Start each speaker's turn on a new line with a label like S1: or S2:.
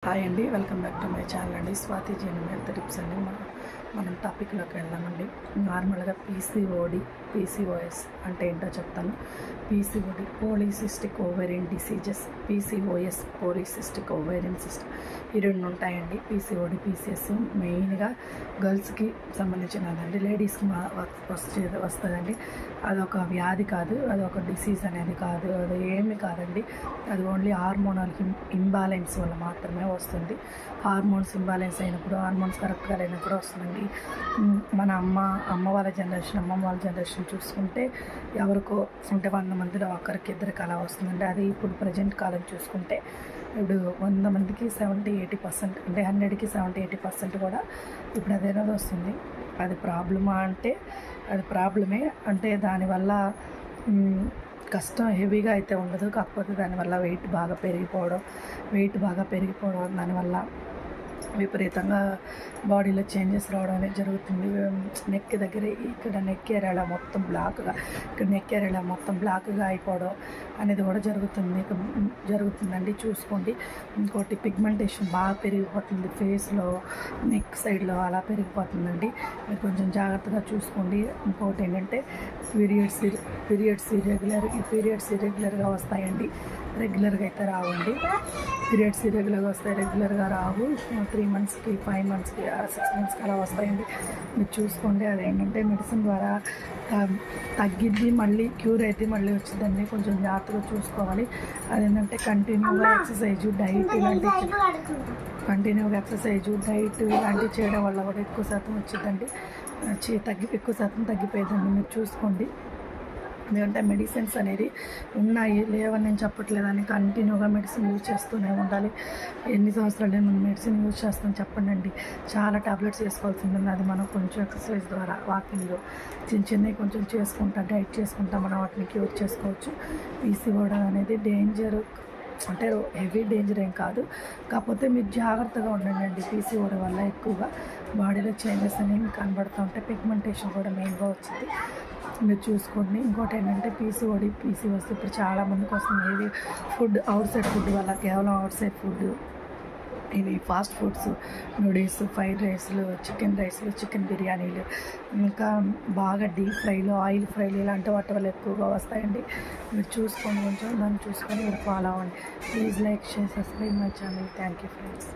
S1: Hi అండి, welcome back to my channel అండి. Swathi Jeevan health tips అండి. మనం టాపిక్లోకి వెళ్దామండి. నార్మల్గా పీసీఓడి, పీసీఓఎస్ అంటే ఏంటో చెప్తాను. PCOD polycystic ovarian diseases, PCOS polycystic ovarian system, ఈ రెండు ఉంటాయండి. పీసీఓడి, పీసీఎస్ మెయిన్గా గర్ల్స్కి సంబంధించినదండి. లేడీస్కి వస్తుందండి. అదొక వ్యాధి కాదు, అదొక డిసీజ్ అనేది కాదు, అది ఏమి కాదండి. అది ఓన్లీ హార్మోనల్ ఇంబ్యాలెన్స్ వల్ల మాత్రమే వస్తుంది. హార్మోన్స్ ఇంబ్యాలెన్స్ అయినప్పుడు, హార్మోన్స్ కరెక్ట్గా లేనప్పుడు వస్తుందండి. మన అమ్మ వాళ్ళ జనరేషన్, అమ్మమ్మ వాళ్ళ జనరేషన్ చూసుకుంటే ఎవరికో అంటే 100 మందిలో ఒకరికి ఇద్దరికి అలా వస్తుందండి. అది ఇప్పుడు ప్రజెంట్ కాలం చూసుకుంటే ఇప్పుడు 100 మందికి 70-80% అంటే 100కి 70-80% కూడా ఇప్పుడు అదేనాది వస్తుంది. అది ప్రాబ్లమా అంటే అది ప్రాబ్లమే. అంటే దానివల్ల కష్టం హెవీగా అయితే ఉండదు. కాకపోతే దానివల్ల వెయిట్ బాగా పెరిగిపోవడం దానివల్ల విపరీతంగా బాడీలో చేంజెస్ రావడం అనేది జరుగుతుంది. నెక్ దగ్గర ఇక్కడ నెక్ ఏరియాలో మొత్తం బ్లాక్గా అయిపోవడం అనేది కూడా జరుగుతుందండి. చూసుకోండి. ఇంకోటి పిగ్మెంటేషన్ బాగా పెరిగిపోతుంది ఫేస్లో, నెక్ సైడ్లో అలా పెరిగిపోతుందండి. మీరు కొంచెం జాగ్రత్తగా చూసుకోండి. ఇంకోటి ఏంటంటే పీరియడ్స్ ఇర్రెగ్యులర్గా వస్తాయండి. రెగ్యులర్గా అయితే రావండి. పీరియడ్స్ ఇర్రెగ్యులర్గా వస్తాయి, రెగ్యులర్గా రావు. 3 మంత్స్కి 5 మంత్స్కి 6 మంత్స్కి అలా వస్తాయండి. మీరు చూసుకోండి. అదేంటంటే మెడిసిన్ ద్వారా తగ్గిద్ది, మళ్ళీ క్యూర్ అయితే మళ్ళీ వచ్చిందండి. కొంచెం జాగ్రత్తగా చూసుకోవాలి. అదేంటంటే కంటిన్యూగా ఎక్సర్సైజు, డైట్ ఇలాంటివి చేయడం వల్ల కూడా ఎక్కువ శాతం వచ్చిందండి. ఎక్కువ శాతం తగ్గిపోయిందండి. మీరు చూసుకోండి. ఎందుకంటే మెడిసిన్స్ అనేది ఉన్నాయి, లేవని నేను చెప్పట్లేదని కంటిన్యూగా మెడిసిన్ యూజ్ చేస్తూనే ఉండాలి. ఎన్ని సంవత్సరాలు నేను మెడిసిన్ యూజ్ చేస్తాను చెప్పండి. చాలా టాబ్లెట్స్ వేసుకోవాల్సి ఉంటుంది. అది మనం కొంచెం ఎక్సర్సైజ్ ద్వారా, వాకింగ్ చిన్నవి కొంచెం డైట్ చేసుకుంటా మనం వాటిని క్యూర్ చేసుకోవచ్చు. పీసీఓడి అనేది డేంజర్ అంటే హెవీ డేంజర్ ఏం కాదు. కాకపోతే మీరు జాగ్రత్తగా ఉండండి. పీసీఓడి వల్ల ఎక్కువగా బాడీలో చేంజెస్ అనేవి కనబడుతూ ఉంటాయి. పిగ్మెంటేషన్ కూడా మెయిన్గా వచ్చింది. మీరు చూసుకోండి. ఇంకోటి ఏంటంటే పీసీఓఎస్ ఇప్పుడు చాలామందికి వస్తుంది. ఇది అవుట్ సైడ్ ఫుడ్ వల్ల, కేవలం అవుట్ సైడ్ ఫుడ్, ఇవి ఫాస్ట్ ఫుడ్స్, నూడిల్స్, ఫ్రైడ్ రైస్లు, చికెన్ బిర్యానీలు, ఇంకా బాగా డీప్ ఫ్రైలు, ఆయిల్ ఫ్రైలు ఇలాంటి వాటి వల్ల ఎక్కువగా వస్తాయండి. మీరు చూసుకోండి. కొంచెం దాన్ని చూసుకొని మీరు ఫాలో అవ్వండి. Please like, share, subscribe my channel. Thank you friends.